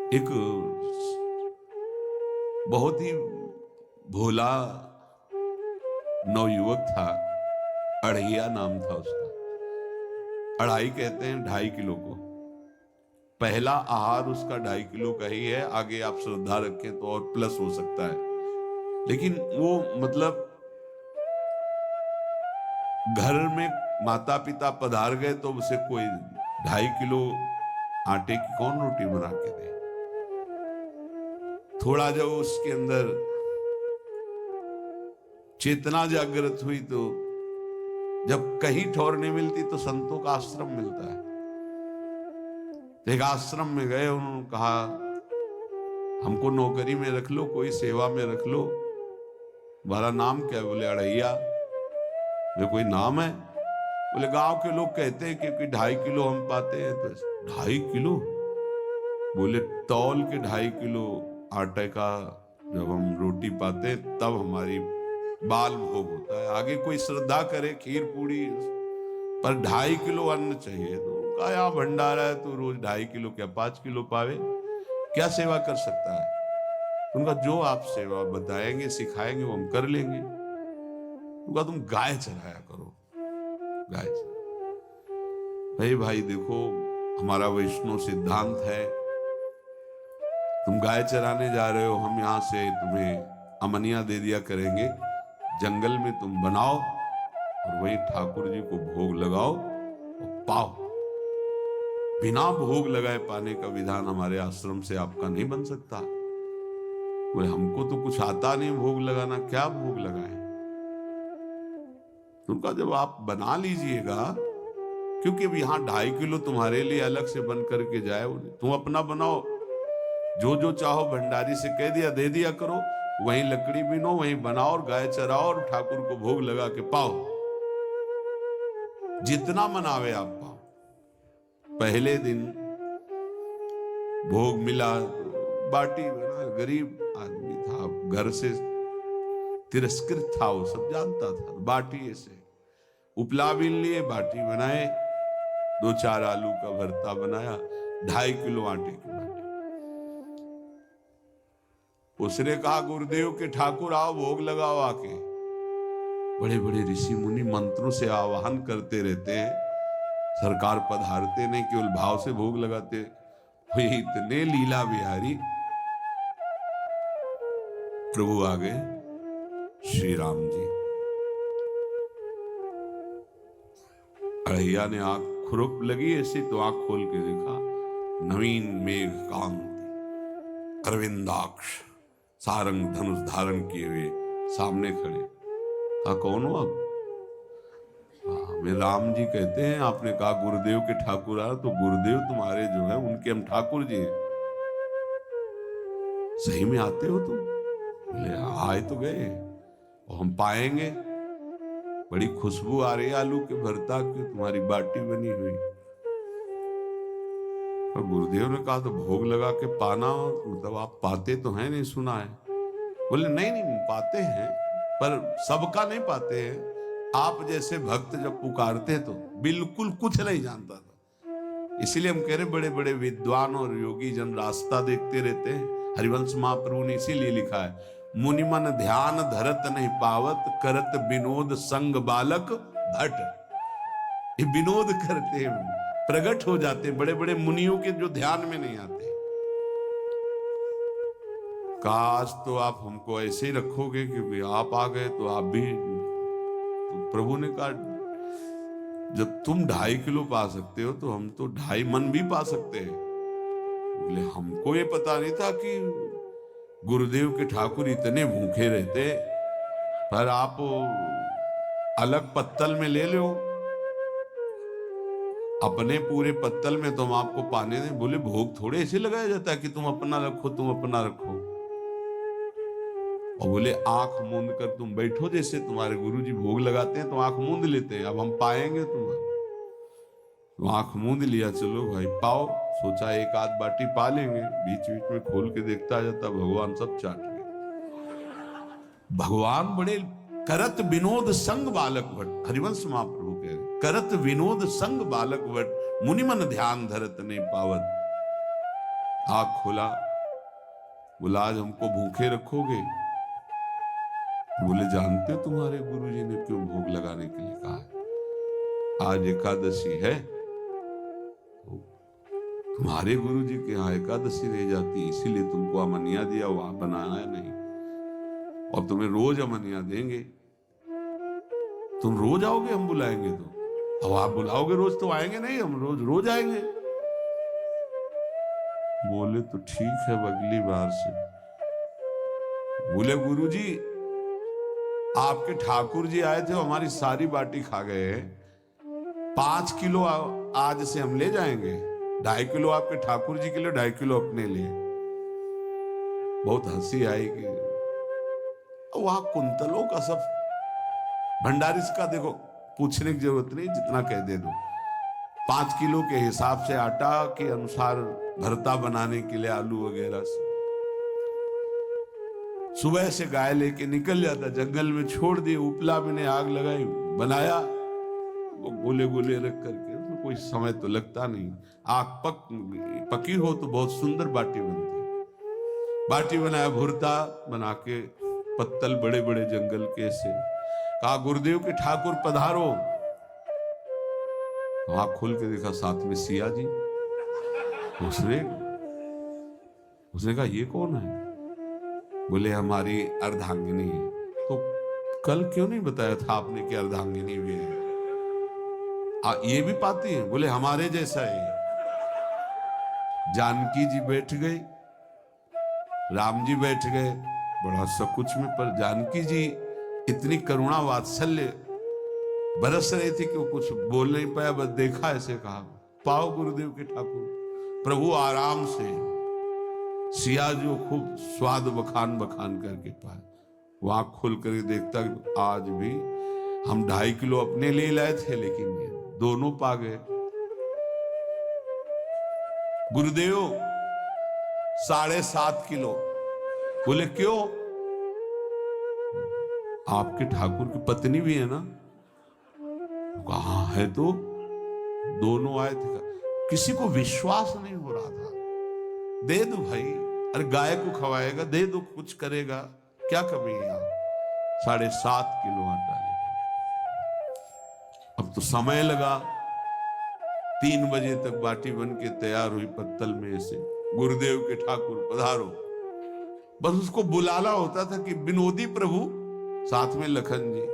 एक बहुत ही भोला नवयुवक था, अढ़ैया नाम था उसका। अढ़ाई कहते हैं 2.5 किलो को। पहला आहार उसका 2.5 किलो का ही है, आगे आप श्रद्धा रखें तो और प्लस हो सकता है। लेकिन वो मतलब घर में माता पिता पधार गए तो उसे कोई 2.5 किलो आटे की कौन रोटी बना के दे। थोड़ा जब उसके अंदर चेतना जागृत हुई तो जब कहीं ठौर नहीं मिलती तो संतों का आश्रम मिलता है। तो एक आश्रम में गए, उन्होंने कहा हमको नौकरी में रख लो, कोई सेवा में रख लो। तुम्हारा नाम क्या है? बोले अढ़ैया। वे कोई नाम है? बोले गांव के लोग कहते हैं क्योंकि 2.5 किलो हम पाते हैं। तो 2.5 किलो? बोले तौल के 2.5 किलो आटे का जब हम रोटी पाते हैं तब हमारी बाल भोग होता है। आगे कोई श्रद्धा करे खीर पूड़ी, पर 2.5 किलो अन्न चाहिए। तो उनका यहाँ भंडारा है तो रोज 2.5 किलो क्या 5 किलो पावे, क्या सेवा कर सकता है? उनका जो आप सेवा बताएंगे सिखाएंगे वो हम कर लेंगे। उनका तुम गाय चराया करो, गाय चराया। भाई देखो, हमारा वैष्णव सिद्धांत है, तुम गाय चराने जा रहे हो, हम यहां से तुम्हें अमनिया दे दिया करेंगे, जंगल में तुम बनाओ और वही ठाकुर जी को भोग लगाओ और पाओ। बिना भोग लगाए पाने का विधान हमारे आश्रम से आपका नहीं बन सकता। बोले हमको तो कुछ आता नहीं भोग लगाना, क्या भोग लगाए? उनका जब आप बना लीजिएगा, क्योंकि अब यहाँ 2.5 किलो तुम्हारे लिए अलग से बन करके जाए, तुम अपना बनाओ। जो जो चाहो भंडारी से कह दिया दे दिया करो, वहीं लकड़ी बीनो, वहीं बनाओ और गाय चराओ और ठाकुर को भोग लगा के पाओ। जितना मनावे आप पाओ। पहले दिन भोग मिला, बाटी बना, गरीब आदमी था, घर से तिरस्कृत था, वो सब जानता था। बाटी ऐसे उपला बीन लिए, बाटी बनाए, 2-4 आलू का भरता बनाया, 2.5 किलो आटे की बाटी। उसने कहा गुरुदेव के ठाकुर आओ भोग लगाओ आके। बड़े बड़े ऋषि मुनि मंत्रों से आवाहन करते रहते हैं, सरकार पधारते नहीं, केवल भाव से भोग लगाते। वे इतने लीला बिहारी प्रभु आ गए, श्री राम जी। अढ़ैया ने आंख खुरप लगी ऐसी तो आंख खोल के देखा, नवीन मेघ कांति, अरविंदाक्ष, सारंग धनुष धारण किए हुए सामने खड़े। कहा कौन हो आप? हमें राम जी कहते हैं। आपने कहा गुरुदेव के ठाकुर आ, तो गुरुदेव तुम्हारे जो है उनके हम ठाकुर जी हैं। सही में आते हो तुम? बोले आए तो गए और हम पाएंगे। बड़ी खुशबू आ रही है आलू के भरता की, तुम्हारी बाटी बनी हुई। और गुरुदेव ने कहा तो भोग लगा के पाना, मतलब आप पाते तो हैं? नहीं सुना है। बोले नहीं पाते हैं, पर सबका नहीं पाते हैं। आप जैसे भक्त जब पुकारते हैं तो बिल्कुल कुछ नहीं जानता था। इसलिए हम कह रहे बड़े बड़े विद्वान और योगी जन रास्ता देखते रहते हैं। हरिवंश महाप्रभु ने इसीलिए लिखा है, मुनिमन ध्यान धरत नहीं पावत, करत विनोद संग बालक भट। ये विनोद करते हैं, प्रकट हो जाते हैं बड़े बड़े मुनियों के जो ध्यान में नहीं आते। काश तो आप हमको ऐसे ही रखोगे, क्योंकि आप आ गए तो आप भी। तो प्रभु ने कहा जब तुम 2.5 किलो पा सकते हो तो हम तो 2.5 मन भी पा सकते हैं। बोले हमको ये पता नहीं था कि गुरुदेव के ठाकुर इतने भूखे रहते, पर आप अलग पत्तल में ले लो, अपने पूरे पत्तल में तुम आपको पाने दें। बोले भोग थोड़े ऐसे लगाया जाता है कि तुम अपना रखो, तुम अपना रखो। और बोले आंख मूंद कर तुम बैठो, जैसे तुम्हारे गुरुजी भोग लगाते हैं तो आंख मूंद लेते हैं, अब हम पाएंगे तुम्हें। तो आंख मूंद लिया, चलो भाई पाओ। सोचा एक आध बाटी पा लेंगे, बीच बीच में खोल के देखता जाता, भगवान सब चाट गए। भगवान बड़े करत विनोद संग बालक भट, हरिवंश महाप्रभु कह रहे, करत विनोद संग बालक भट, मुनिमन ध्यान धरत नहीं पावत। आँख खोला, बोला आज हमको भूखे रखोगे? बोले जानते हो तुम्हारे गुरुजी ने क्यों भोग लगाने के लिए कहा है? आज एकादशी है, तुम्हारे गुरुजी के यहाँ एकादशी रह जाती, इसीलिए तुमको अमनिया दिया, वहां बनाया नहीं, और तुम्हें रोज अमनिया देंगे। तुम रोज आओगे, हम बुलाएंगे तो? अब आप बुलाओगे रोज तो आएंगे नहीं, हम रोज रोज आएंगे। बोले तो ठीक है, अगली बार से। बोले गुरुजी आपके ठाकुर जी आए थे, हमारी सारी बाटी खा गए, 5 किलो आज से हम ले जाएंगे, 2.5 किलो आपके ठाकुर जी के लिए, 2.5 किलो अपने लिए। बहुत हंसी आई कि वहां कुंतलों का सब भंडारिस का देखो, पूछने की जरूरत नहीं, जितना कह दे दो। 5 किलो के हिसाब से आटा के अनुसार भरता बनाने के लिए आलू वगैरह से सुबह से गाय लेके निकल जाता, जंगल में छोड़ दिए, उपला में ने आग लगाई, बनाया, वो गोले गोले रख करके, उसमें कोई समय तो लगता नहीं। आग पकी हो तो बहुत सुंदर बाटी बनती। बाटी बनाया, भुरता बना के, पत्तल बड़े बड़े जंगल के से, कहा गुरुदेव के ठाकुर पधारो। आँख खोल के देखा साथ में सिया जी। उसने कहा ये कौन है? बोले हमारी अर्धांगिनी है। तो कल क्यों नहीं बताया था आपने कि अर्धांगिनी भी है? ये भी पाती है? बोले हमारे जैसा है। जानकी जी बैठ गई, राम जी बैठ गए, बड़ा सकुच में, पर जानकी जी इतनी करुणा वात्सल्य बरस रही थी कि वो कुछ बोल नहीं पाया, बस देखा, ऐसे कहा पाओ गुरुदेव के ठाकुर। प्रभु आराम से, सिया जो खूब स्वाद बखान बखान करके पाए। वो आँख खोल कर देखता कि आज भी हम 2.5 किलो अपने लिए लाए थे, लेकिन ये दोनों पा गए। गुरुदेव 7.5 किलो। बोले क्यों? आपके ठाकुर की पत्नी भी है ना? कहाँ है? तो दोनों आए थे। किसी को विश्वास नहीं हो रहा था। दे दो भाई, अरे गाय को खवाएगा, दे दो, कुछ करेगा, क्या कमी है यहाँ? 7.5 किलो आटा लेकर। अब तो समय लगा, 3 बजे तक बाटी बन के तैयार हुई पत्तल में से। गुरुदेव के ठाकुर पधारो। बस उसको बुलाना होता था कि विनोदी प्रभु, साथ में लखन जी,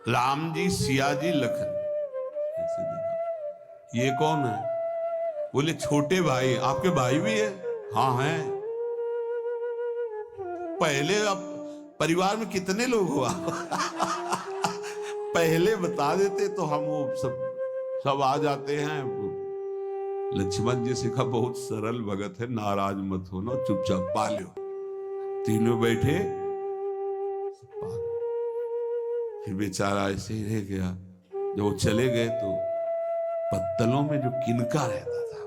राम जी, सिया जी, लखन। ऐसे देखा, ये कौन है? बोले छोटे भाई। आपके भाई भी है? हाँ है। पहले अब परिवार में कितने लोग हुआ? पहले बता देते तो हम वो सब आ जाते हैं। लक्ष्मण जी से कहा बहुत सरल भगत है, नाराज मत होना, चुपचाप पा लो। तीनों बैठे, फिर बेचारा ऐसे ही रह गया। जब वो चले गए तो पत्तलों में जो किनका रहता था,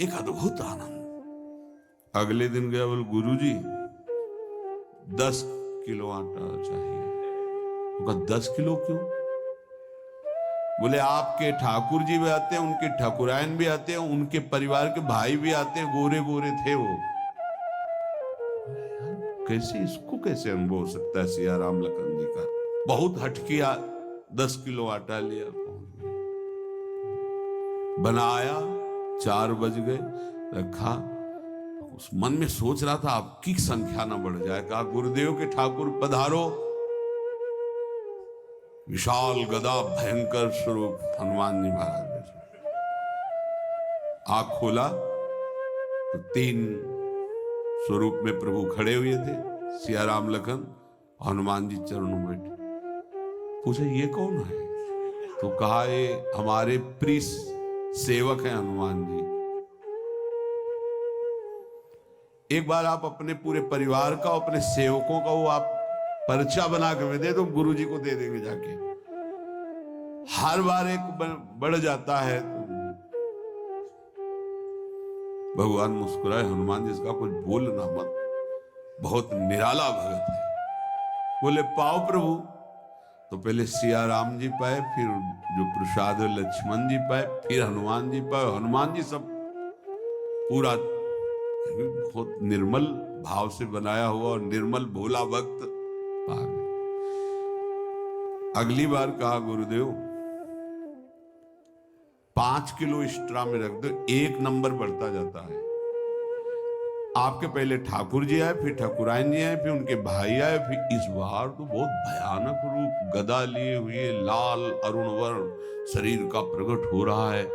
एक अद्भुत आनंद। अगले दिन गया, बोले गुरुजी 10 किलो आटा चाहिए। उनका 10 किलो क्यों? बोले आपके ठाकुर जी भी आते हैं, उनके ठाकुरायन भी आते हैं, उनके परिवार के भाई भी आते हैं, गोरे गोरे थे वो। कैसे, इसको कैसे अनुभव हो सकता है? सिया राम लखन जी का बहुत हट किया। 10 किलो आटा लिया, पहुंच गया, बनाया, 4 बज गए, रखा। उस मन में सोच रहा था आपकी संख्या ना बढ़ जाए। कहा गुरुदेव के ठाकुर पधारो। विशाल गदा भयंकर स्वरूप हनुमान जी महाराज। आंख खोला तो 3 स्वरूप में प्रभु खड़े हुए थे, सिया राम लखन, हनुमान जी चरणों में बैठे। पूछा ये कौन है? तो कहा ये हमारे प्रिय सेवक हैं हनुमान जी। एक बार आप अपने पूरे परिवार का, अपने सेवकों का वो आप पर्चा बना के दे दो, गुरु जी को दे देंगे जाके। हर बार एक बढ़ जाता है। भगवान मुस्कुराए, हनुमान जी इसका कुछ बोलना मत, बहुत निराला भगत है। बोले पाओ प्रभु। तो पहले सिया राम जी पाए, फिर जो प्रसाद लक्ष्मण जी पाए, फिर हनुमान जी पाए। हनुमान जी सब पूरा बहुत निर्मल भाव से बनाया हुआ और निर्मल भोला भक्त पा गए। अगली बार कहा गुरुदेव 5 किलो एक्स्ट्रा में रख दो, 1 नंबर बढ़ता जाता है। आपके पहले ठाकुर जी आए, फिर ठाकुरायन जी आए, फिर उनके भाई आए, फिर इस बार तो बहुत भयानक रूप गदा लिए हुए लाल अरुण वर्ण शरीर का प्रकट हो रहा है।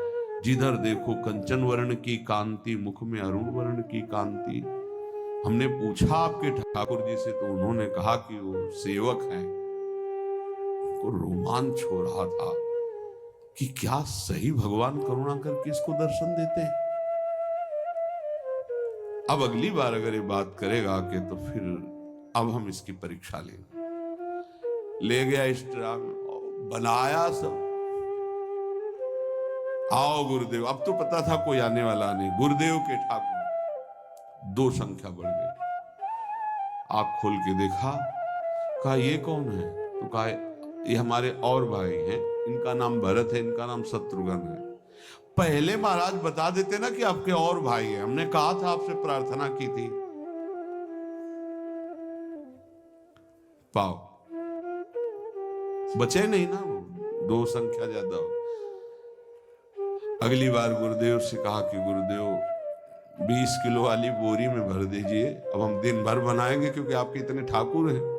जिधर देखो कंचन वर्ण की कांति, मुख में अरुण वर्ण की कांति। हमने पूछा आपके ठाकुर जी से तो उन्होंने कहा कि वो सेवक हैं। उनको रोमांच हो रहा था कि क्या सही भगवान करुणा करके इसको दर्शन देते हैं। अब अगली बार अगर ये बात करेगा कि तो फिर अब हम इसकी परीक्षा लेंगे। ले गया इस ट्राम बनाया सब। आओ गुरुदेव, अब तो पता था कोई आने वाला नहीं। गुरुदेव के ठाकुर 2 संख्या बढ़ गई। आंख खोल के देखा, कहा ये कौन है? तो कहा ये हमारे और भाई हैं, इनका नाम भरत है, इनका नाम शत्रुघ्न है। पहले महाराज बता देते ना कि आपके और भाई हैं, हमने कहा था आपसे प्रार्थना की थी। पाओ बचे नहीं ना, 2 संख्या ज्यादा हो। अगली बार गुरुदेव से कहा कि गुरुदेव 20 किलो वाली बोरी में भर दीजिए, अब हम दिन भर बनाएंगे क्योंकि आपके इतने ठाकुर हैं।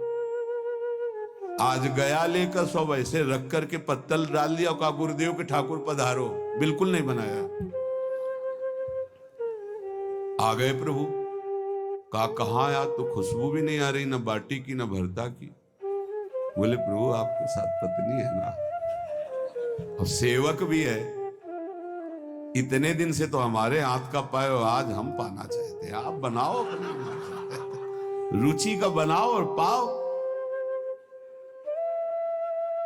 आज गया लेकर सब ऐसे रख करके पत्तल डाल दिया और कहा गुरुदेव के ठाकुर पधारो। बिल्कुल नहीं बनाया। आ गए प्रभु, कहा कहां यार, तो खुशबू भी नहीं आ रही, ना बाटी की ना भरता की। बोले प्रभु आपके साथ पत्नी है ना और सेवक भी है, इतने दिन से तो हमारे हाथ का पाए और आज हम पाना चाहते हैं, आप बनाओ, रुचि का बनाओ और पाओ।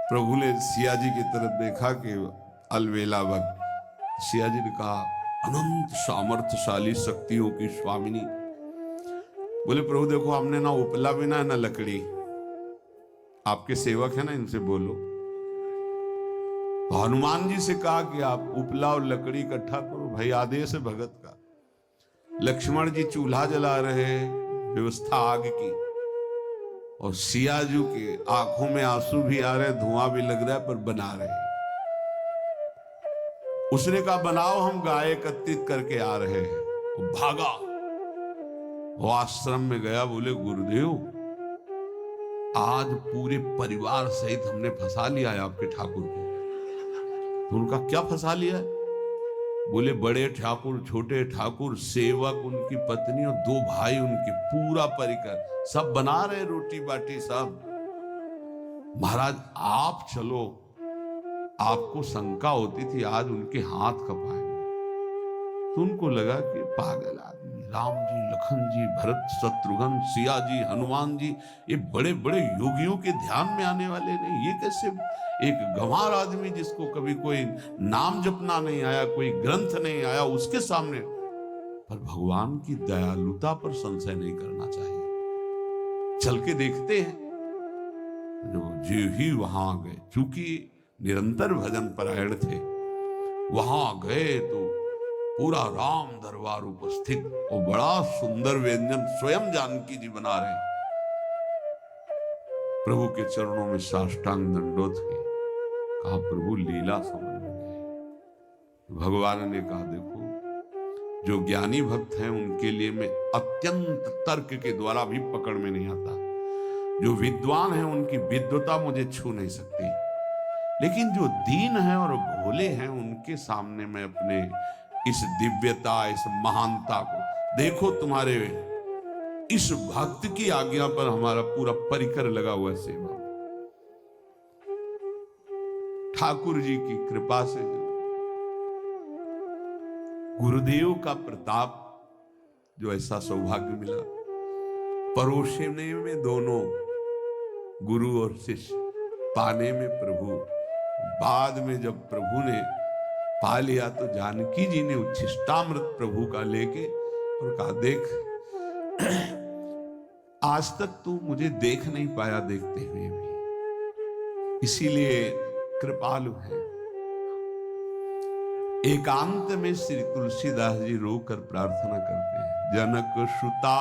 प्रभु ने सिया जी की तरफ देखा कि अलवेला वक्त। सिया जी ने कहा अनंत सामर्थ्यशाली शक्तियों की स्वामिनी। बोले प्रभु देखो हमने ना उपला भी ना लकड़ी, आपके सेवक है ना, इनसे बोलो। तो हनुमान जी से कहा कि आप उपला और लकड़ी इकट्ठा करो, भाई आदेश है भगत का। लक्ष्मण जी चूल्हा जला रहे, व्यवस्था आग की, और सियाजू के आंखों में आंसू भी आ रहे, धुआं भी लग रहा है, पर बना रहे। उसने कहा बनाओ, हम गाय एकत्रित करके आ रहे हैं। वो भागा, वो आश्रम में गया। बोले गुरुदेव आज पूरे परिवार सहित हमने फंसा लिया है आपके ठाकुर को। तो उनका क्या फंसा लिया है? बोले बड़े ठाकुर, छोटे ठाकुर, सेवक, उनकी पत्नी और 2 भाई उनके, पूरा परिकर, सब बना रहे रोटी बाटी सब। महाराज आप चलो, आपको शंका होती थी आज उनके हाथ कपाएंगे। तो उनको लगा कि पागल आदमी, राम जी, लखन जी, भरत, शत्रुघ्न, सिया जी, हनुमान जी, ये बड़े बड़े योगियों के ध्यान में आने वाले नहीं, ये कैसे एक गंवार आदमी जिसको कभी कोई नाम जपना नहीं आया, कोई ग्रंथ नहीं आया, उसके सामने। पर भगवान की दयालुता पर संशय नहीं करना चाहिए। चल के देखते हैं। जो ही वहां गए, चूंकि निरंतर भजन परायण थे, वहां गए तो पूरा राम दरबार उपस्थित और बड़ा सुंदर व्यंजन स्वयं जानकी जी बना रहे। प्रभु के चरणों में साष्टांग दंडोत है। कहा प्रभु लीला समझ में नहीं। भगवान ने कहा देखो, जो ज्ञानी भक्त हैं उनके लिए मैं अत्यंत तर्क के द्वारा भी पकड़ में नहीं आता। जो विद्वान हैं उनकी विद्वता मुझे छू नहीं सकती, लेकिन जो दीन हैं और भोले हैं उनके सामने मैं अपने इस दिव्यता, इस महानता को देखो। तुम्हारे इस भक्त की आज्ञा पर हमारा पूरा परिकर लगा हुआ सेवा। ठाकुर जी की कृपा से, गुरुदेव का प्रताप, जो ऐसा सौभाग्य मिला। परोसने में दोनों गुरु और शिष्य, पाने में प्रभु। बाद में जब प्रभु ने पा लिया तो जानकी जी ने उच्छिष्टामृत प्रभु का लेके और कहा देख, आज तक तू मुझे देख नहीं पाया देखते हुए भी, इसीलिए कृपालु है। एकांत में श्री तुलसीदास जी रोकर प्रार्थना करते हैं, जनक सुता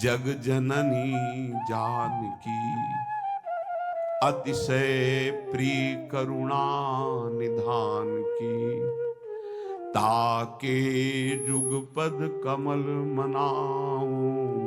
जग जननी जानकी, अतिशय प्रिय करुणा निधान की, ताके जुगपद कमल मनाऊं,